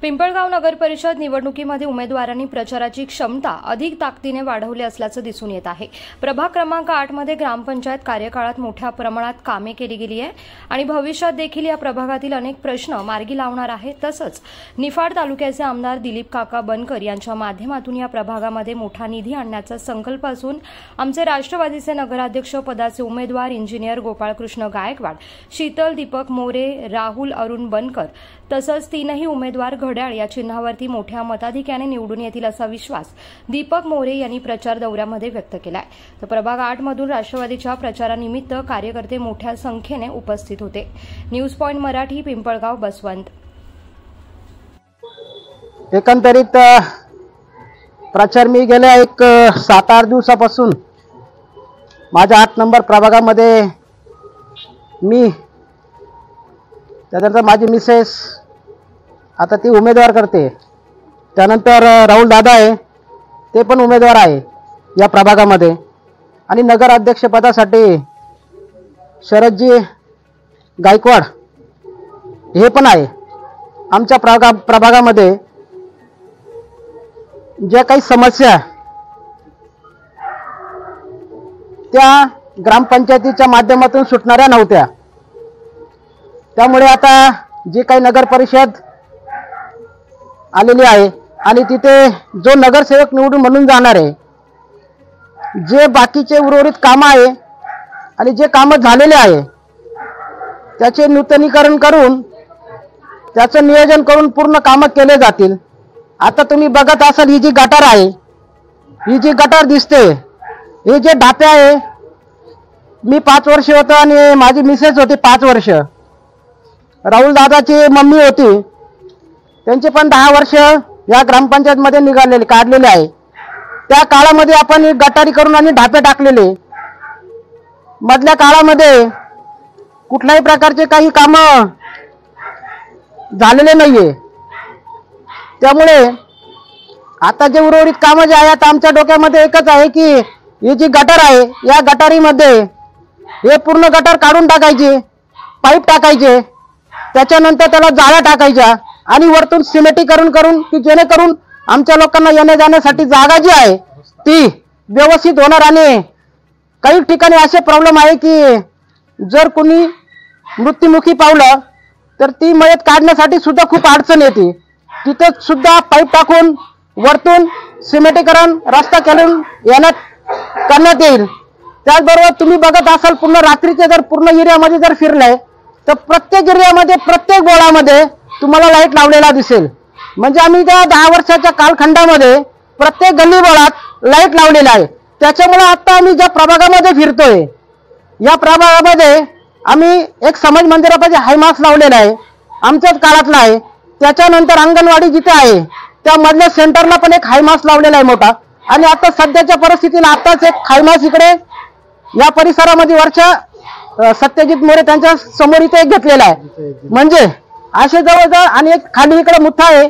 पिंपळगाव नगर परिषद निवडणुकीमध्ये उमेदवारांनी प्रचाराची क्षमता अधिक ताकदीने वाढवली असल्याचं दिसून येत आहे। प्रभाग क्रमांक 8 मध्ये ग्रामपंचायत कार्यकाळात मोठ्या प्रमाणात कामे केली गेली आहे आणि भविष्यात देखील या प्रभागातील अनेक प्रश्न मार्गी लावणार आहे। तसंच निफाड तालुक्याचे आमदार दिलीप काका बनकर यांच्या माध्यमातून या प्रभागामध्ये मोठा निधी आणण्याचा संकल्प असून आमचे राष्ट्रवादीचे नगराध्यक्ष पदाचे उमेदवार इंजिनियर गोपाळकृष्ण गायकवाड, शीतल दीपक मोरे, राहुल अरुण बनकर तसंच तीनही उमेदवार घड्याळ या चिन्हावरती मोठ्या मताधिक्याने निवडून येतील असा विश्वास दीपक मोरे यांनी प्रचार दौऱ्यामध्ये व्यक्त केलाय। तर प्रभाग 8 मधून राष्ट्रवादीच्या प्रचारानिमित्त कार्यकर्ते मोठ्या संख्येने उपस्थित होते। News point Marathi, Pimpalgaon, Baswant. एकंदरीत प्रचार मी गेल्या 7-8 दिवसापासून माझ्या 8 नंबर प्रभागामध्ये मी, त्यानंतर माझी मिसेस आता ती उमेदवार करते, त्यानंतर राहुल दादा आहे ते पण उमेदवार आहे या प्रभागामध्ये, आणि नगराध्यक्ष पदासाठी शरदजी गायकवाड हे पण आहे। आमच्या प्रभागामध्ये ज्या काही समस्या त्या ग्रामपंचायतीच्या माध्यमातून सुटणाऱ्या नव्हत्या, त्यामुळे आता जी काही नगर परिषद आलेली आहे आणि तिथे जो नगरसेवक निवडून म्हणून जाणार आहे, जे बाकीचे उर्वरित कामं आहे आणि जे कामं झालेले आहे त्याचे नूतनीकरण करून त्याचं नियोजन करून पूर्ण कामं केले जातील। आता तुम्ही बघत असाल, ही जी गटार आहे, ही जी गटार दिसते, हे जे ढापे आहे, मी 5 वर्ष होतो आणि माझी मिसेस होती 5 वर्ष, राहुल दादाची मम्मी होती, त्यांचे पण 10 वर्ष या ग्रामपंचायत मध्ये काढलेले आहे। त्या काळामध्ये आपण गटारी करून आणि ढापे टाकलेले, मधल्या काळामध्ये कुठल्याही प्रकारचे काही काम झालेले नाहीये। त्यामुळे आता जे उर्वरित कामं जे आहेत आमच्या डोक्यामध्ये एकच आहे की ही जी गटार आहे, या गटारीमध्ये हे पूर्ण गटार काढून टाकायचे, पाईप टाकायचे, त्याच्यानंतर त्याला जाळ्या टाकायच्या आणि वरतून सिमेंटीकरण करून की जेणेकरून आमच्या लोकांना येण्या जाण्यासाठी जागा जी आहे ती व्यवस्थित होणार। आणि काही ठिकाणी असे प्रॉब्लेम आहे की जर कोणी मृत्युमुखी पावलं तर ती मयत काढण्यासाठी सुद्धा खूप अडचण येते, तिथे सुद्धा पाईप टाकून वरतून सिमेंटीकरण रस्ता करण्यात येईल। त्याचबरोबर तुम्ही बघत असाल, पूर्ण रात्रीचे जर पूर्ण एरियामध्ये जर फिरलाय तर प्रत्येक एरियामध्ये, प्रत्येक बोळामध्ये तुम्हाला लाईट लावलेला दिसेल। म्हणजे आम्ही त्या 10 वर्षाच्या कालखंडामध्ये प्रत्येक गल्ली बोळात लाईट लावलेला आहे। त्याच्यामुळे आता आम्ही ज्या प्रभागामध्ये फिरतोय, या प्रभागामध्ये आम्ही एक समाज मंदिरापाशी हायमास लावलेला आहे, आमच्याच काळातला आहे। त्याच्यानंतर अंगणवाडी जिथे आहे त्या मधल्या सेंटरला पण एक हायमास लावलेला आहे मोठा, आणि आता सध्याच्या परिस्थितीला आताच एक हायमास इकडे या परिसरामध्ये वरच्या सत्यजित मोरे त्यांच्या समोर इथे एक घेतलेला आहे। म्हणजे असे जवळजवळ, आणि एक खाली इकडे मुठा आहे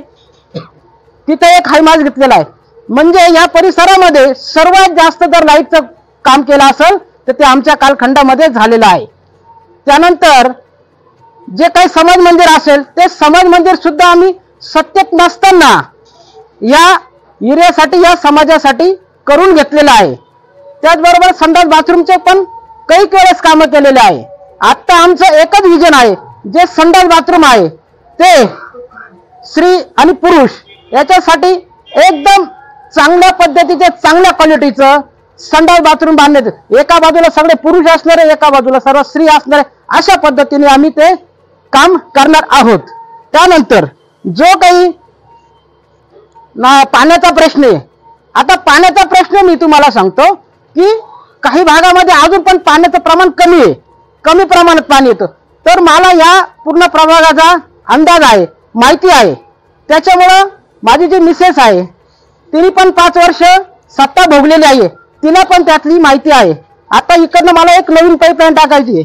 तिथे एक हायमास घेतलेला आहे। म्हणजे या परिसरामध्ये सर्वात जास्त जर लाईटचं काम केलं असेल तर ते आमच्या कालखंडामध्ये झालेलं आहे। त्यानंतर जे काही समाज मंदिर असेल ते समाज मंदिर सुद्धा आम्ही सत्तेत नसताना या एरियासाठी, या समाजासाठी करून घेतलेलं आहे। त्याचबरोबर संडास बाथरूमचे पण काही वेळेस कामं केलेले आहे। आता आमचं एकच विजन आहे, जे संडास बाथरूम आहे ते स्त्री आणि पुरुष याच्यासाठी एकदम चांगल्या पद्धतीचे, चांगल्या क्वालिटीचं संडास बाथरूम बांधण्यात, एका बाजूला सगळे पुरुष असणारे, एका बाजूला सर्व स्त्री असणारे, अशा पद्धतीने आम्ही ते काम करणार आहोत। त्यानंतर जो काही पाण्याचा प्रश्न आहे, आता पाण्याचा प्रश्न मी तुम्हाला सांगतो की काही भागामध्ये अजून पण पाण्याचं प्रमाण कमी आहे, कमी प्रमाणात पाणी येतं। तर मला या पूर्ण प्रभागाचा अंदाज आहे, माहिती आहे। त्याच्यामुळं माझी जी मिसेस आहे तिने पण 5 वर्ष सत्ता भोगलेली आहे, तिला पण त्यातली माहिती आहे। आता इकडनं मला एक नवीन पाईपलाईन टाकायची आहे,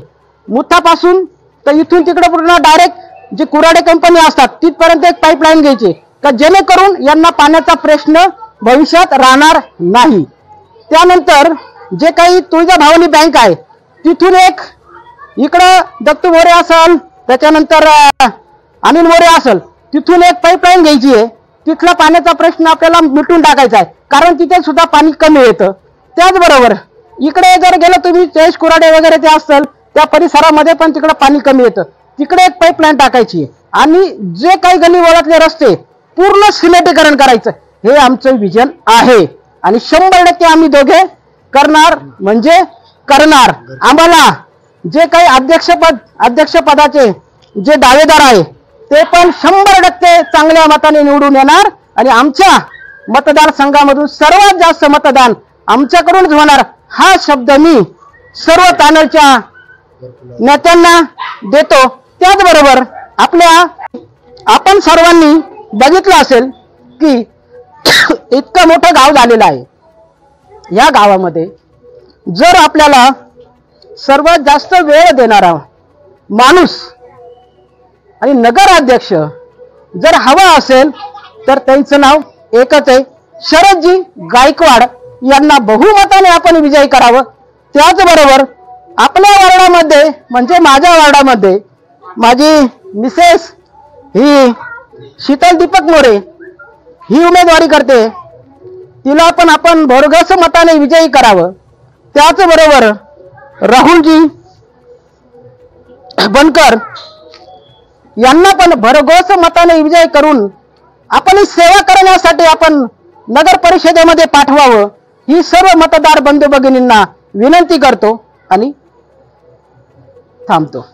मुथापासून तर इथून तिकडे पूर्ण डायरेक्ट जी कुराडे कंपनी असतात तिथपर्यंत एक पाईपलाईन घ्यायची, का जेणेकरून यांना पाण्याचा प्रश्न भविष्यात राहणार नाही। त्यानंतर जे काही तुळजाभवानी बँक आहे तिथून एक इकडं दत्तू मोरे असेल, त्याच्यानंतर अनिल मोरे असेल, तिथून एक पाईपलाईन घ्यायची आहे, तिथला पाण्याचा प्रश्न आपल्याला मिटून टाकायचा आहे, कारण तिथे सुद्धा पाणी कमी येतं. त्याचबरोबर इकडे जर गेलं तुम्ही जयेश कुराडे वगैरे ते असेल त्या परिसरामध्ये पण तिकडे पाणी कमी येतं, तिकडे एक पाईपलाईन टाकायची आहे आणि जे काही गली बोळातले रस्ते पूर्ण सिमेंटीकरण करायचं, हे आमचं विजन आहे. आणि 100% आम्ही दोघे करणार म्हणजे करणार. आम्हाला जे काही अध्यक्षपदाचे जे दावेदार आहे ते पण 100% चांगल्या मताने निवडून येणार आणि आमच्या मतदारसंघामधून सर्वात जास्त मतदान आमच्याकडूनच होणार, हा शब्द मी सर्व पॅनलच्या नेत्यांना देतो. त्याचबरोबर आपण सर्वांनी बघितलं असेल की इतकं मोठं गाव झालेलं आहे. या गावामध्ये जर आपल्याला सर्वात जास्त वेळ देणारा माणूस आणि नगराध्यक्ष जर हवा असेल तर त्यांचं नाव एकच आहे, शरदजी गायकवाड यांना बहुमताने आपण विजयी करावं. त्याचबरोबर आपल्या वार्डामध्ये म्हणजे माझ्या वार्डामध्ये माझी मिसेस ही शीतल दीपक मोरे ही उमेदवारी करते, तिला पण आपण भरघोस मताने विजयी करावं. त्याचबरोबर राहुलजी बनकर यांना पण भरघोस मताने विजय करून आपण सेवा करण्यासाठी आपण नगर परिषदेमध्ये पाठवावं, ही सर्व मतदार बंधू भगिनींना विनंती करतो आणि थांबतो.